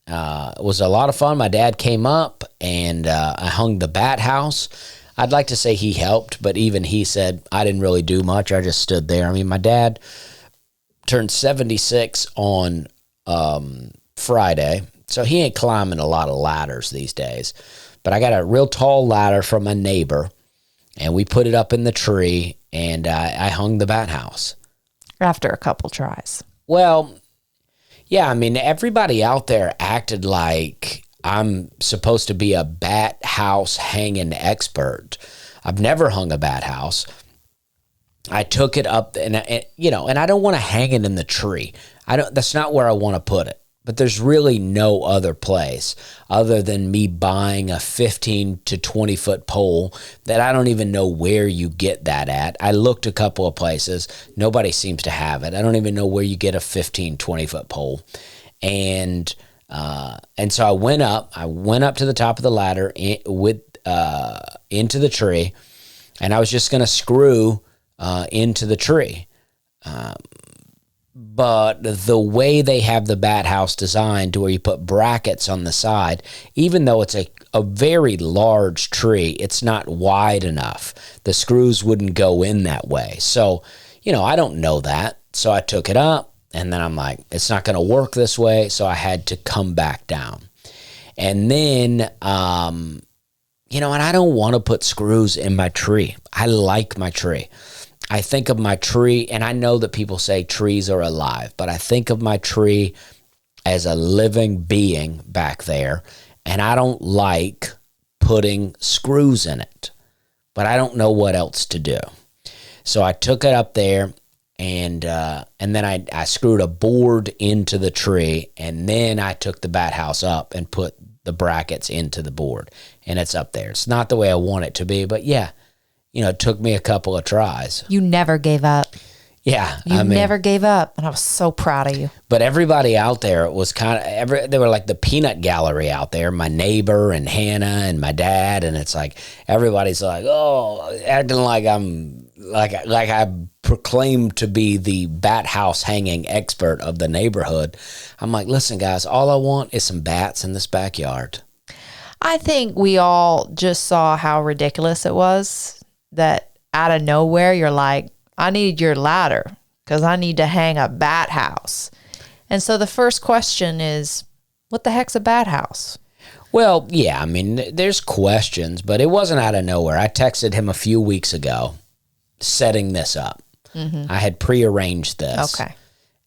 it was a lot of fun. My dad came up, and I hung the bat house. I'd like to say he helped, but even he said, I didn't really do much. I just stood there. I mean, my dad turned 76 on Friday, so he ain't climbing a lot of ladders these days. But I got a real tall ladder from a neighbor, and we put it up in the tree, and I hung the bat house. After a couple tries. Well, yeah, I mean, everybody out there acted like I'm supposed to be a bat house hanging expert. I've never hung a bat house. I took it up, and I don't want to hang it in the tree. That's not where I want to put it. But there's really no other place other than me buying a 15 to 20 foot pole that I don't even know where you get that at. I looked a couple of places. Nobody seems to have it. I don't even know where you get a 15, 20 foot pole. And so I went up to the top of the ladder into the tree, and I was just going to screw into the tree. But the way they have the bat house designed to where you put brackets on the side, even though it's a very large tree, it's not wide enough. The screws wouldn't go in that way. So, I don't know that. So I took it up, and then I'm like, it's not going to work this way. So I had to come back down. And then, and I don't want to put screws in my tree. I like my tree. I think of my tree, and I know that people say trees are alive, but I think of my tree as a living being back there, and I don't like putting screws in it, but I don't know what else to do. So I took it up there, and then I screwed a board into the tree, and then I took the bat house up and put the brackets into the board, and it's up there. It's not the way I want it to be, but yeah. It took me a couple of tries. You never gave up. Yeah. You never gave up, and I was so proud of you. But everybody out there was they were like the peanut gallery out there, my neighbor and Hannah and my dad, and it's like everybody's like, acting like I'm like I proclaimed to be the bat house hanging expert of the neighborhood. I'm like, listen, guys, all I want is some bats in this backyard. I think we all just saw how ridiculous it was. That out of nowhere, you're like, I need your ladder because I need to hang a bat house. And so the first question is, what the heck's a bat house? Well, yeah, I mean, there's questions, but it wasn't out of nowhere. I texted him a few weeks ago setting this up. Mm-hmm. I had prearranged this. Okay.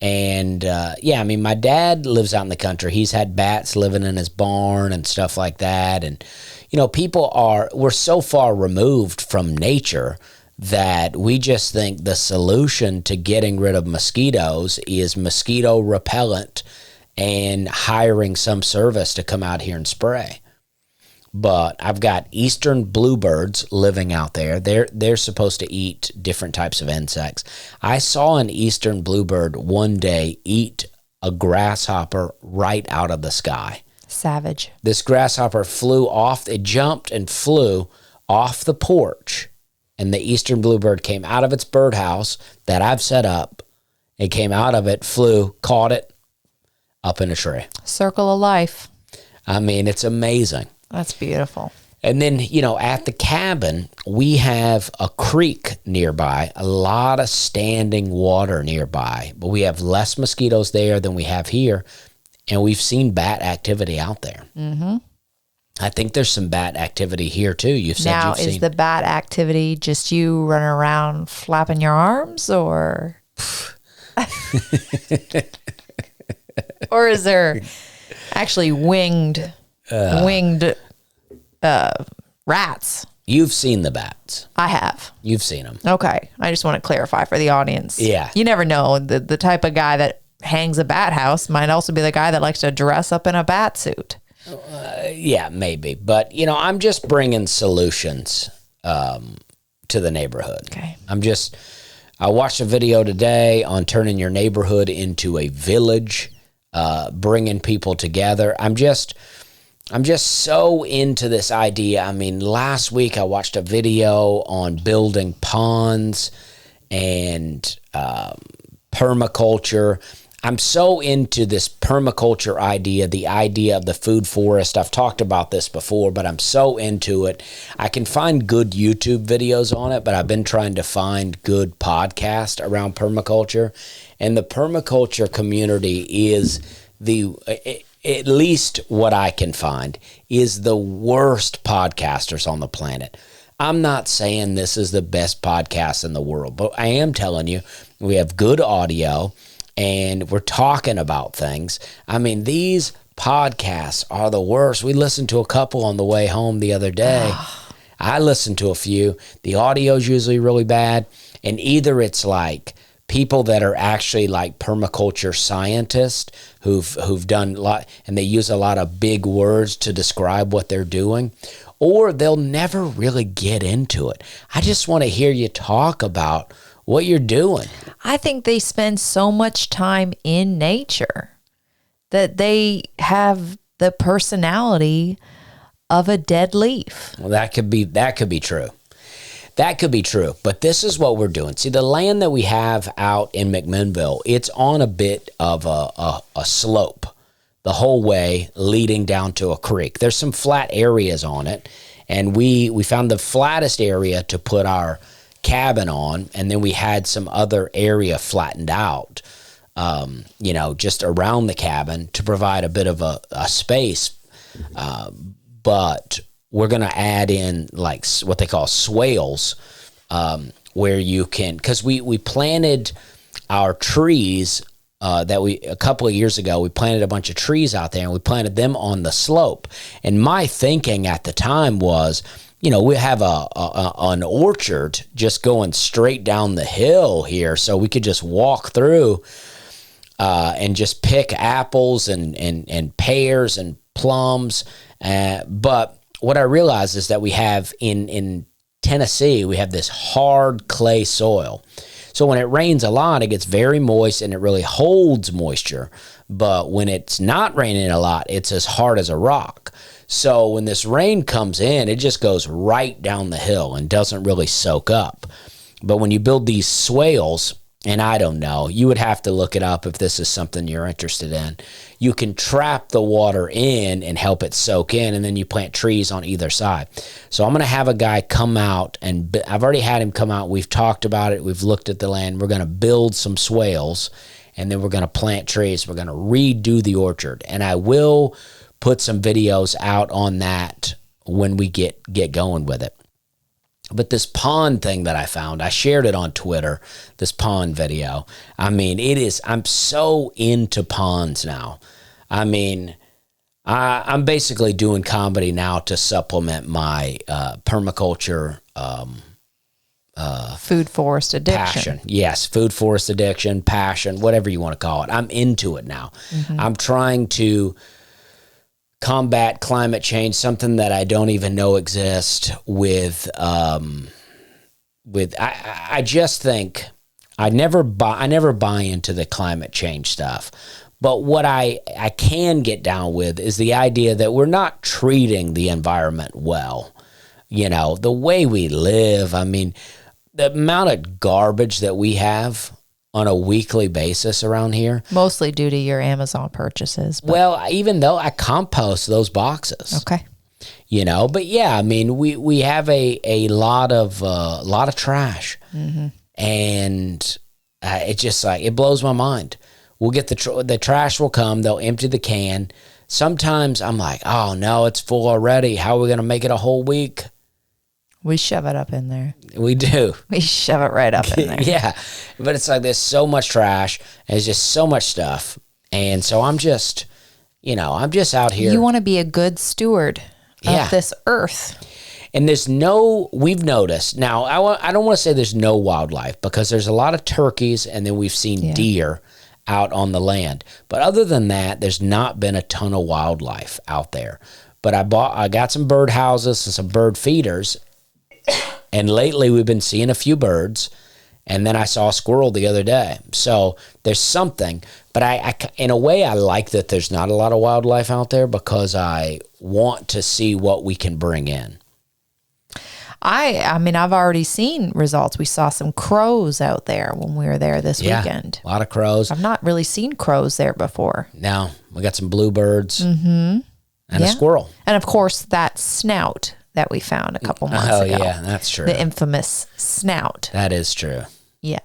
And, I mean, my dad lives out in the country. He's had bats living in his barn and stuff like that. And, we're so far removed from nature that we just think the solution to getting rid of mosquitoes is mosquito repellent and hiring some service to come out here and spray. But I've got eastern bluebirds living out there. They're supposed to eat different types of insects. I saw an eastern bluebird one day eat a grasshopper right out of the sky. Savage. This grasshopper it jumped and flew off the porch, and the eastern bluebird came out of its birdhouse that I've set up. It came out of it, flew, caught it, up in a tree. Circle of life. I mean, it's amazing. That's beautiful. And then, at the cabin, we have a creek nearby, a lot of standing water nearby, but we have less mosquitoes there than we have here, and we've seen bat activity out there. Mm-hmm. I think there's some bat activity here, too. You've said now, you've seen. Is the bat activity just you running around flapping your arms, or... or is there actually winged rats? You've seen the bats. I have. You've seen them. Okay. I just want to clarify for the audience. Yeah. You never know. The type of guy that hangs a bat house might also be the guy that likes to dress up in a bat suit. Yeah, maybe. But, I'm just bringing solutions to the neighborhood. Okay. I watched a video today on turning your neighborhood into a village, bringing people together. I'm just so into this idea. I mean, last week I watched a video on building ponds and permaculture. I'm so into this permaculture idea, the idea of the food forest. I've talked about this before, but I'm so into it. I can find good YouTube videos on it, but I've been trying to find good podcasts around permaculture. And the permaculture community is at least what I can find, is the worst podcasters on the planet. I'm not saying this is the best podcast in the world, but I am telling you, we have good audio, and we're talking about things. I mean, these podcasts are the worst. We listened to a couple on the way home the other day. I listened to a few. The audio's usually really bad, and either it's like people that are actually like permaculture scientists who've done a lot, and they use a lot of big words to describe what they're doing, or they'll never really get into it. I just want to hear you talk about what you're doing. I think they spend so much time in nature that they have the personality of a dead leaf. Well, that could be true. That could be true. But this is what we're doing. See, the land that we have out in McMinnville, it's on a bit of a slope the whole way leading down to a creek. There's some flat areas on it, and we found the flattest area to put our cabin on, and then we had some other area flattened out, just around the cabin to provide a bit of a space. But we're going to add in like what they call swales, where you can, because we planted our trees a couple of years ago, we planted a bunch of trees out there, and we planted them on the slope. And my thinking at the time was, we have an orchard just going straight down the hill here, so we could just walk through and just pick apples and pears and plums. But what I realized is that we have in Tennessee, we have this hard clay soil. So when it rains a lot, it gets very moist and it really holds moisture. But when it's not raining a lot, it's as hard as a rock. So when this rain comes in, it just goes right down the hill and doesn't really soak up. But when you build these swales, and I don't know, you would have to look it up if this is something you're interested in. You can trap the water in and help it soak in, and then you plant trees on either side. So I'm going to have a guy come out, and I've already had him come out. We've talked about it. We've looked at the land. We're going to build some swales, and then we're going to plant trees. We're going to redo the orchard, and I will put some videos out on that when we get going with it. But this pond thing that I found, I shared it on Twitter, this pond video. I mean, I'm so into ponds now. I mean, I'm basically doing comedy now to supplement my permaculture food forest addiction. Passion. Yes, food forest addiction, passion, whatever you want to call it. I'm into it now. Mm-hmm. I'm trying to combat climate change, something that I don't even know exists I just think I never buy into the climate change stuff. But what I can get down with is the idea that we're not treating the environment well. The way we live, I mean, the amount of garbage that we have on a weekly basis around here. Mostly due to your Amazon purchases. But. Well, even though I compost those boxes. Okay. But yeah, I mean, we have a lot of trash. Mm-hmm. And it's just like, it blows my mind. We'll get the trash will come, they'll empty the can. Sometimes I'm like, oh no, it's full already. How are we going to make it a whole week? We shove it up in there. We do. We shove it right up in there. Yeah. But it's like there's so much trash. And there's just so much stuff. And so I'm just out here. You want to be a good steward of this earth. And we've noticed, now I don't want to say there's no wildlife, because there's a lot of turkeys, and then we've seen deer out on the land. But other than that, there's not been a ton of wildlife out there. But I got some bird houses and some bird feeders. And lately we've been seeing a few birds, and then I saw a squirrel the other day. So there's something, but I in a way I like that there's not a lot of wildlife out there, because I want to see what we can bring in. I mean, I've already seen results. We saw some crows out there when we were there this weekend. A lot of crows. I've not really seen crows there before. No, we got some bluebirds and a squirrel. And of course, that snout that we found a couple months ago. Oh, yeah, that's true. The infamous snout. That is true. Yeah.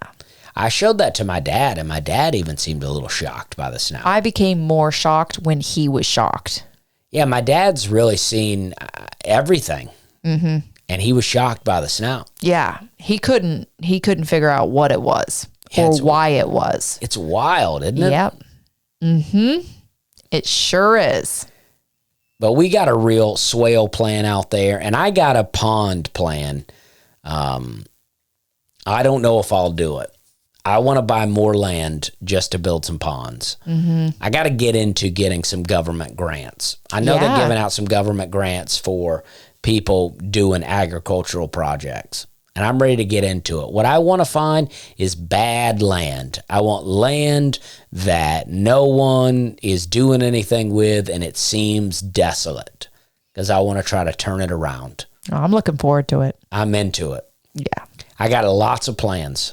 I showed that to my dad, and my dad even seemed a little shocked by the snout. I became more shocked when he was shocked. Yeah, my dad's really seen everything, and he was shocked by the snout. Yeah, he couldn't figure out what it was or why it was. It's wild, isn't it? Yep. It sure is. But we got a real swale plan out there, and I got a pond plan. I don't know if I'll do it. I want to buy more land just to build some ponds. I got to get into getting some government grants. I know they're giving out some government grants for people doing agricultural projects, and I'm ready to get into it. What I want to find is bad land. I want land that no one is doing anything with, and it seems desolate, because I want to try to turn it around. Oh, I'm looking forward to it. I'm into it. Yeah. I got lots of plans.